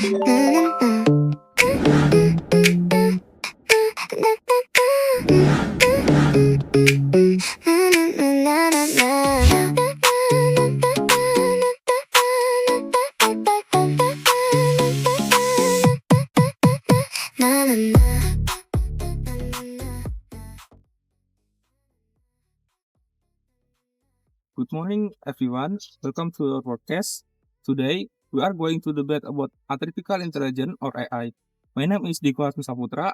Good morning, everyone. Welcome to our podcast. Today, we are going to debate about artificial intelligence or AI. My name is Diko Saputra,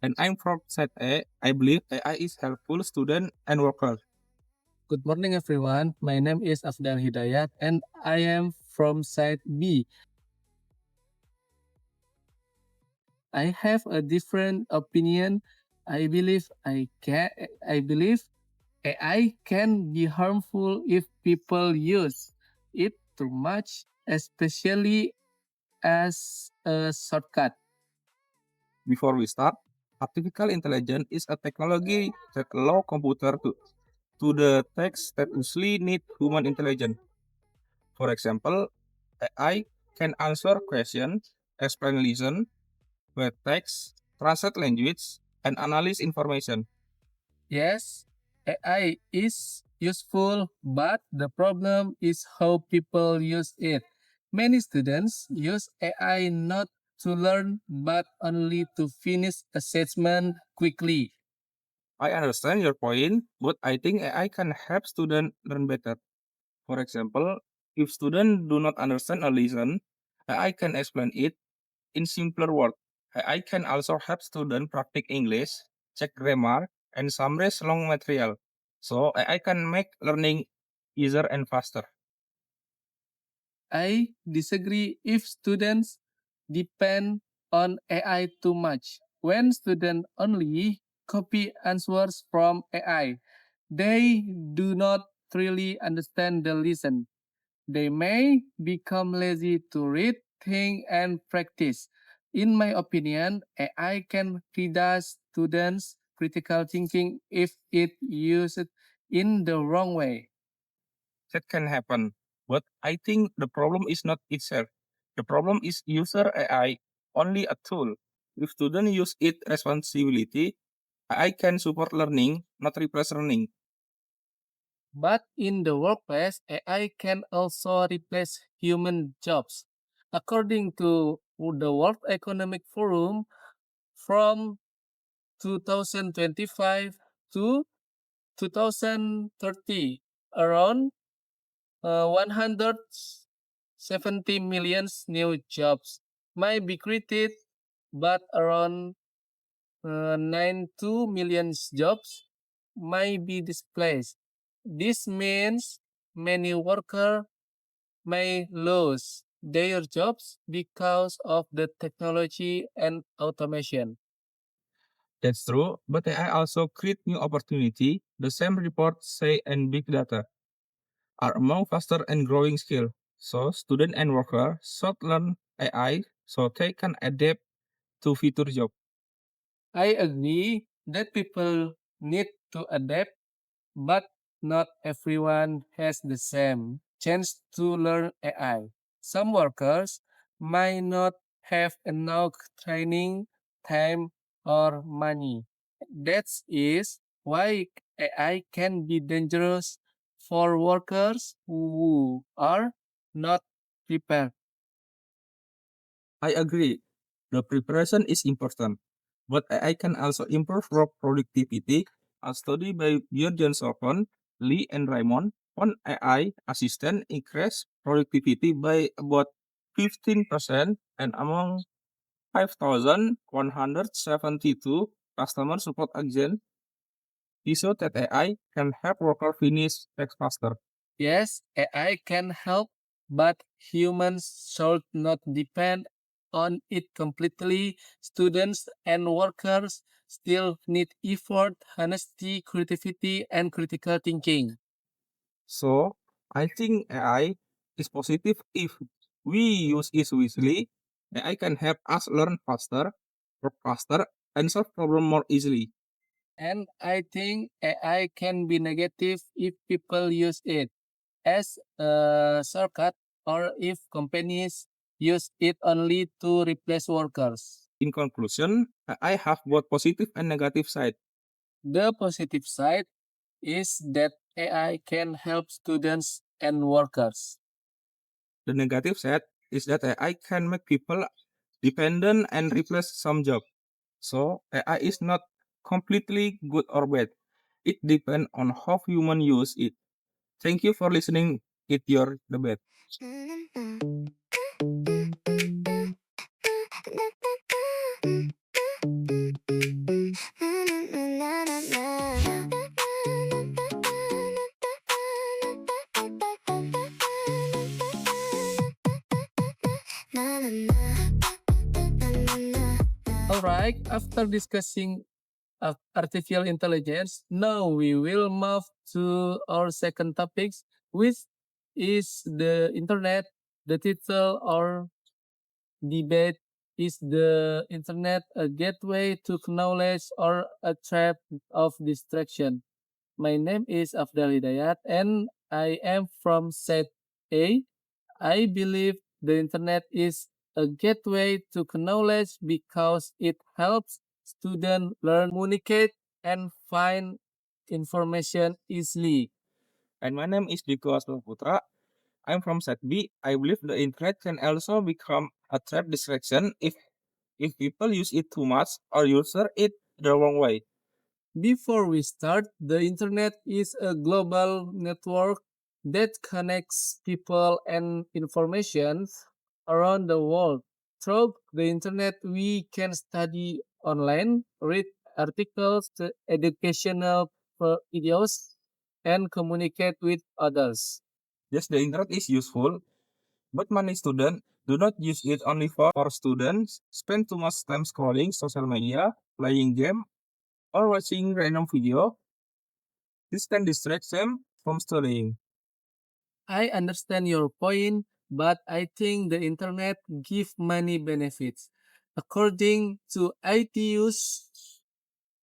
and I'm from Set A. I believe AI is helpful student and worker. Good morning, everyone. My name is Afdal Hidayat, and I am from Site B. I have a different opinion. I believe AI can be harmful if people use it too much, especially as a shortcut. Before we start, artificial intelligence is a technology that allow computer to the text that usually need human intelligence. For example, AI can answer questions, explain listen, web text, translate language, and analyze information. Yes, AI is useful, but the problem is how people use it. Many students use AI not to learn, but only to finish assessment quickly. I understand your point, but I think AI can help students learn better. For example, if students do not understand a lesson, AI can explain it in simpler words. AI can also help students practice English, check grammar, and summarize long material. So AI can make learning easier and faster. I disagree if students depend on AI too much. When students only copy answers from AI, they do not really understand the lesson. They may become lazy to read, think, and practice. In my opinion, AI can teach students critical thinking if it used in the wrong way. That can happen, but I think the problem is not itself. The problem is user AI only a tool. If students use it responsibility, AI can support learning, not replace learning. But in the workplace, AI can also replace human jobs. According to the World Economic Forum, from 2025 to 2030, around 170 million new jobs might be created, but around 92 million jobs might be displaced. This means many workers may lose their jobs because of the technology and automation. That's true, but AI also create new opportunity. The same report say and big data are among faster and growing skill. So student and worker should learn AI so they can adapt to future job. I agree that people need to adapt, but not everyone has the same chance to learn AI. Some workers might not have enough training, time, or money. That is why AI can be dangerous for workers who are not prepared. I agree. The preparation is important, but AI can also improve work productivity. A study by Björn Sofon, Lee, and Raymond found AI assistant increased productivity by about 15% and among 5,172 customer support agents, he showed that AI can help workers finish tasks faster. Yes, AI can help, but humans should not depend on it completely. Students and workers still need effort, honesty, creativity, and critical thinking. So I think AI is positive if we use it wisely. AI can help us learn faster, work faster, and solve problems more easily. And I think AI can be negative if people use it as a shortcut or if companies use it only to replace workers. In conclusion, AI have both positive and negative side. The positive side is that AI can help students and workers. The negative side is that AI can make people dependent and replace some job. So AI is not completely good or bad. It depends on how human use it. Thank you for listening. It your debate. Alright, after discussing artificial intelligence, now we will move to our second topic, which is the internet. The title or debate is the internet a gateway to knowledge or a trap of distraction. My name is Afdal Hidayat and I am from set A. I believe the internet is a gateway to knowledge because it helps students learn, communicate, and find information easily. And my name is Diko Asma Putra. I'm from set B. I believe the internet can also become a trap distraction if people use it too much or use it the wrong way. Before we start, the internet is a global network that connects people and information around the world. Through the internet, we can study online, read articles, educational videos, and communicate with others. Yes, the internet is useful, but many students do not use it only for students spend too much time scrolling social media, playing game, or watching random video. This can distract them from studying. I understand your point, but I think the internet gives many benefits. According to ITU's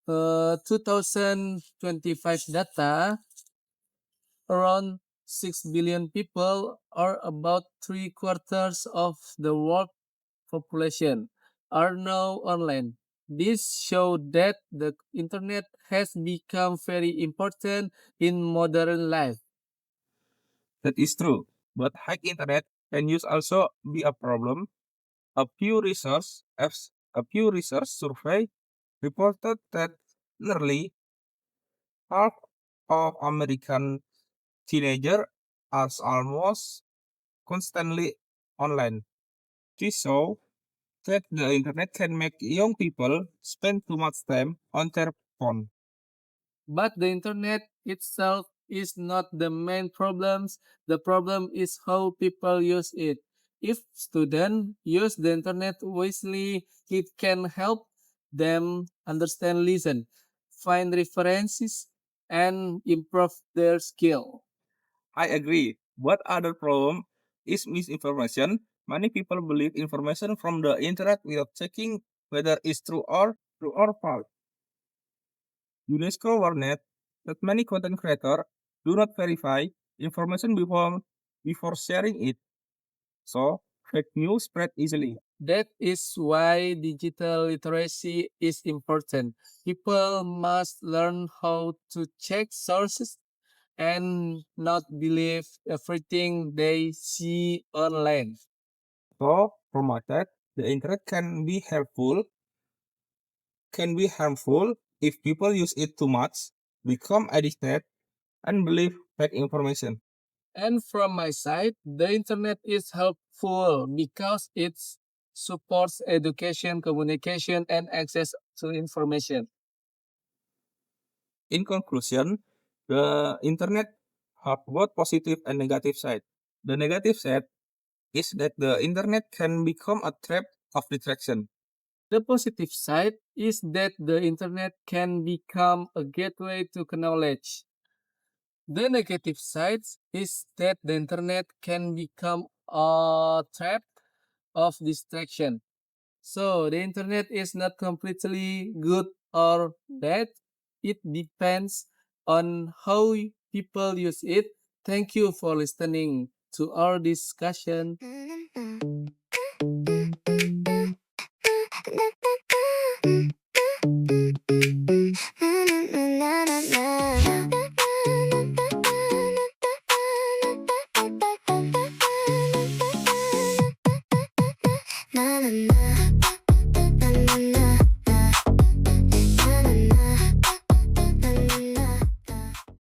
2025 data, around 6 billion people, or about three quarters of the world population, are now online. This shows that the internet has become very important in modern life. That is true, but high internet can use also be a problem. A few research survey reported that nearly half of American teenagers are almost constantly online. This shows that the internet can make young people spend too much time on their phone. But the internet itself is not the main problem. The problem is how people use it. If students use the internet wisely, it can help them understand, listen, find references, and improve their skill. I agree. What other problem is misinformation. Many people believe information from the internet without checking whether it's true or false. UNESCO warned that many content creators do not verify information before sharing it, so fake news spread easily. That is why digital literacy is important. People must learn how to check sources and not believe everything they see online. So, from my side, the internet can be harmful if people use it too much, become addicted, and believe fake information. And from my side, the internet is helpful because it supports education, communication, and access to information. In conclusion, the internet have both positive and negative side. The negative side is that the internet can become a trap of distraction. The positive side is that the internet can become a gateway to knowledge. The negative side is that the internet can become a trap of distraction. So the internet is not completely good or bad. It depends on how people use it. Thank you for listening to our discussion. Na na na